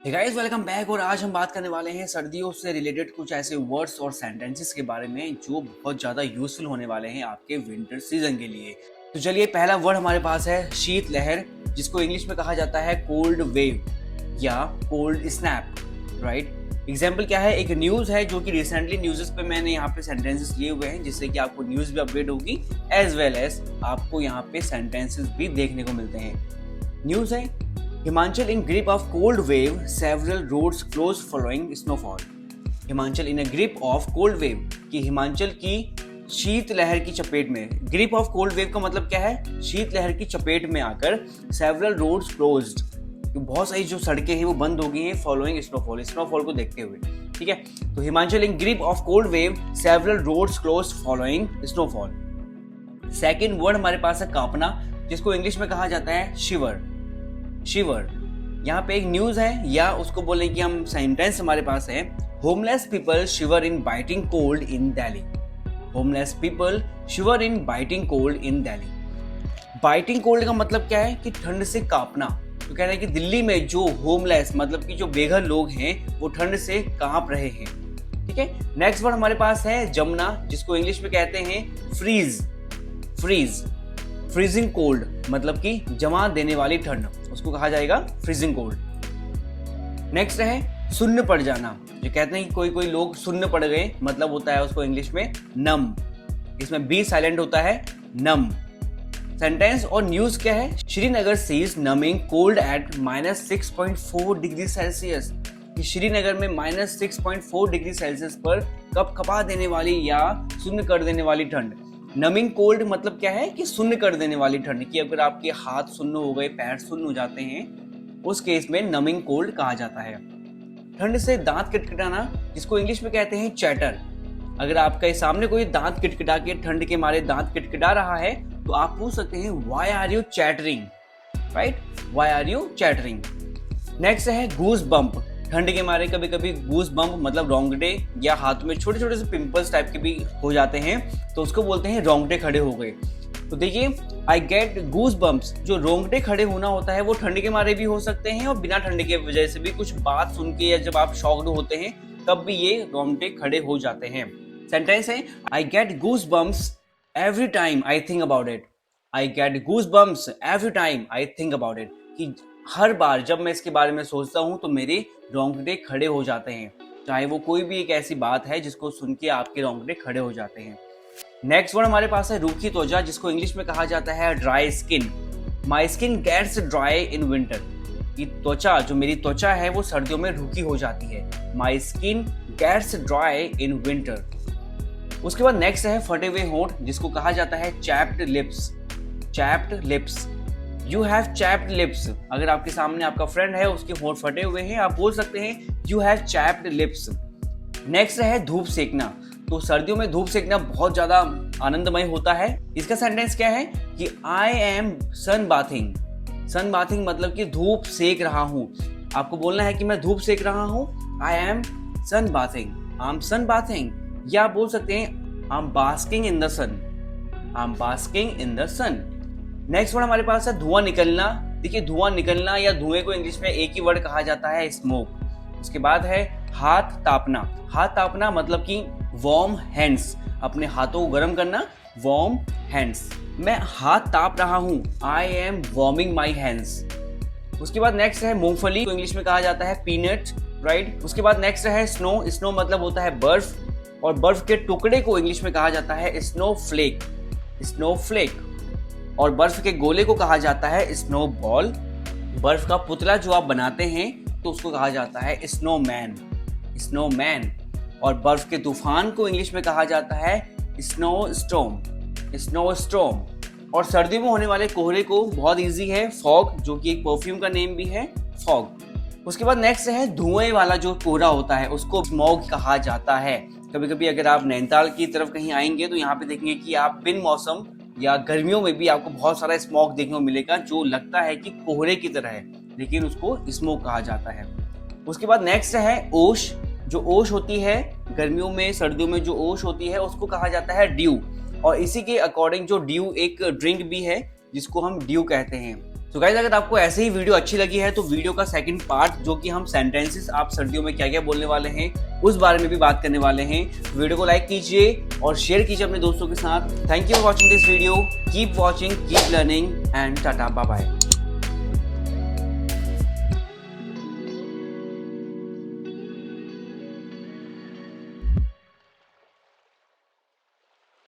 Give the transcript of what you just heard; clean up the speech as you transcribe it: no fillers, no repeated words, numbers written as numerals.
Hey guys, welcome back. और आज हम बात करने वाले हैं सर्दियों से रिलेटेड कुछ ऐसे वर्ड्स और सेंटेंसेस के बारे में जो बहुत ज़्यादा यूजफुल होने वाले हैं आपके विंटर सीजन के लिए। तो चलिए, पहला वर्ड हमारे पास है शीत लहर, जिसको इंग्लिश में कहा जाता है कोल्ड वेव या कोल्ड स्नैप, राइट। एग्जाम्पल क्या है, एक न्यूज़ है जो कि रिसेंटली न्यूज़ पे मैंने यहाँ पे सेंटेंसेस लिए हुए हैं, जिससे कि आपको न्यूज़ भी अपडेट होगी एज वेल एज आपको यहाँ पे सेंटेंसेस भी देखने को मिलते हैं। न्यूज़ है, Himachal in grip of cold wave, several roads closed following snowfall. Himachal in a grip of cold wave, कि हिमाचल की शीत लहर की चपेट में। ग्रिप ऑफ कोल्ड वेव का मतलब क्या है, शीत लहर की चपेट में आकर सेवरल रोड्स क्लोज्ड, बहुत सारी जो सड़कें हैं वो बंद हो गई हैं फॉलोइंग स्नोफॉल को देखते हुए। ठीक है, तो Himachal in grip of cold wave, several roads closed following snowfall. Second word हमारे पास है कांपना, जिसको इंग्लिश में कहा जाता है शिवर। यहाँ पे एक न्यूज है या उसको बोले कि हम सेंटेंस हमारे पास है, homeless people shiver in biting cold in Delhi. Homeless people shiver in biting cold in Delhi. Biting cold का मतलब क्या है कि ठंड से कांपना। तो कह रहे हैं कि दिल्ली में जो होमलेस मतलब कि जो बेघर लोग हैं वो ठंड से कांप रहे हैं। ठीक है, नेक्स्ट वर्ड हमारे पास है जमुना, जिसको इंग्लिश में कहते हैं फ्रीजिंग कोल्ड, मतलब कि जमा देने वाली ठंड, उसको कहा जाएगा फ्रीजिंग कोल्ड। नेक्स्ट है सुन्न पड़ जाना, जो कहते हैं कि कोई लोग सुन्न पड़ गए, मतलब होता है उसको इंग्लिश में नम। इसमें बी साइलेंट होता है, नम। सेंटेंस और न्यूज क्या है, Srinagar sees numbing cold at -6.4 degree Celsius. कि श्रीनगर में -6.4 डिग्री सेल्सियस पर कपकपा देने वाली या सुन्न कर देने वाली ठंड। नमिंग कोल्ड मतलब क्या है कि सुन्न कर देने वाली ठंड, कि अगर आपके हाथ सुन्न हो गए, पैर सुन्न हो जाते हैं, उस केस में नमिंग कोल्ड कहा जाता है। ठंड से दांत किटकिटाना, जिसको इंग्लिश में कहते हैं चैटर। अगर आपके सामने कोई दांत किटकिटा के ठंड के मारे दांत किटकिटा रहा है तो आप पूछ सकते हैं why are you chattering, right, why are you chattering. Next है गूज बम्प। ठंड के मारे कभी कभी गूज बम्प मतलब रोंगटे या हाथों में छोटे छोटे से पिंपल्स टाइप के भी हो जाते हैं, तो उसको बोलते हैं रोंगटे खड़े हो गए। तो देखिए, आई गेट गूज बम्प्स, जो रोंगटे खड़े होना होता है वो ठंड के मारे भी हो सकते हैं और बिना ठंड के वजह से भी, कुछ बात सुन के या जब आप शॉक्ड होते हैं तब भी ये रोंगटे खड़े हो जाते हैं। सेंटेंस है, I get goose bumps every time I think about it. I get goose bumps every time I think about it, कि हर बार जब मैं इसके बारे में सोचता हूँ तो मेरे रोंगटे खड़े हो जाते हैं, चाहे वो कोई भी एक ऐसी बात है जिसको सुन के आपके रोंगटे खड़े हो जाते हैं। नेक्स्ट वर्ड हमारे पास है रूखी त्वचा, जिसको इंग्लिश में कहा जाता है dry skin. My skin gets dry in winter, कि त्वचा, जो मेरी त्वचा है वो सर्दियों में रूखी हो जाती है। My skin gets dry in winter. उसके बाद नेक्स्ट है फटे हुए होंठ, जिसको कहा जाता है chapped lips. You have chapped lips. अगर आपके सामने आपका फ्रेंड है, उसके होंठ फटे हुए हैं, आप बोल सकते हैं you have chapped lips. Next है धूप सेकना। तो सर्दियों में धूप सेकना बहुत ज्यादा आनंदमय होता है। इसका सेंटेंस क्या है कि आई एम सन बाथिंग मतलब कि धूप सेक रहा हूं। आपको बोलना है कि मैं धूप सेक रहा हूं, आई एम सन बाथिंग। या आप बोल सकते हैं I am basking in the sun. Next word हमारे पास है धुआं निकलना। देखिए, धुआं निकलना या धुएं को इंग्लिश में एक ही वर्ड कहा जाता है, स्मोक। उसके बाद है हाथ तापना मतलब कि वार्म हैंड्स, अपने हाथों को गर्म करना, वार्म हैंड्स। मैं हाथ ताप रहा हूं, I am warming my hands. उसके बाद नेक्स्ट है मूंगफली, तो इंग्लिश में कहा जाता है पीनट, राइट। उसके बाद नेक्स्ट है स्नो मतलब होता है बर्फ, और बर्फ के टुकड़े को इंग्लिश में कहा जाता है स्नोफ्लेक। और बर्फ के गोले को कहा जाता है स्नोबॉल। बर्फ का पुतला जो आप बनाते हैं तो उसको कहा जाता है स्नोमैन। और बर्फ के तूफान को इंग्लिश में कहा जाता है स्नो स्टॉर्म। और सर्दियों में होने वाले कोहरे को बहुत इजी है, फॉग, जो कि एक परफ्यूम का नेम भी है, फॉग। उसके बाद नेक्स्ट है धुएं वाला जो कोहरा होता है, उसको स्मॉग कहा जाता है। कभी कभी अगर आप नैनीताल की तरफ कहीं आएंगे तो यहाँ पे देखेंगे कि आप बिन मौसम या गर्मियों में भी आपको बहुत सारा स्मॉग देखने को मिलेगा, जो लगता है कि कोहरे की तरह है, लेकिन उसको स्मोक कहा जाता है। उसके बाद नेक्स्ट है ओश। जो ओश होती है गर्मियों में, सर्दियों में जो ओश होती है उसको कहा जाता है ड्यू। और इसी के अकॉर्डिंग जो ड्यू एक ड्रिंक भी है जिसको हम ड्यू कहते हैं। तो गाइस अगर आपको ऐसे ही वीडियो अच्छी लगी है तो वीडियो का सेकंड पार्ट जो कि हम सेंटेंसेस आप सर्दियों में क्या क्या बोलने वाले हैं उस बारे में भी बात करने वाले हैं। वीडियो को लाइक कीजिए और शेयर कीजिए अपने दोस्तों के साथ। Thank you for watching this video. Keep watching, keep learning and tata bye bye.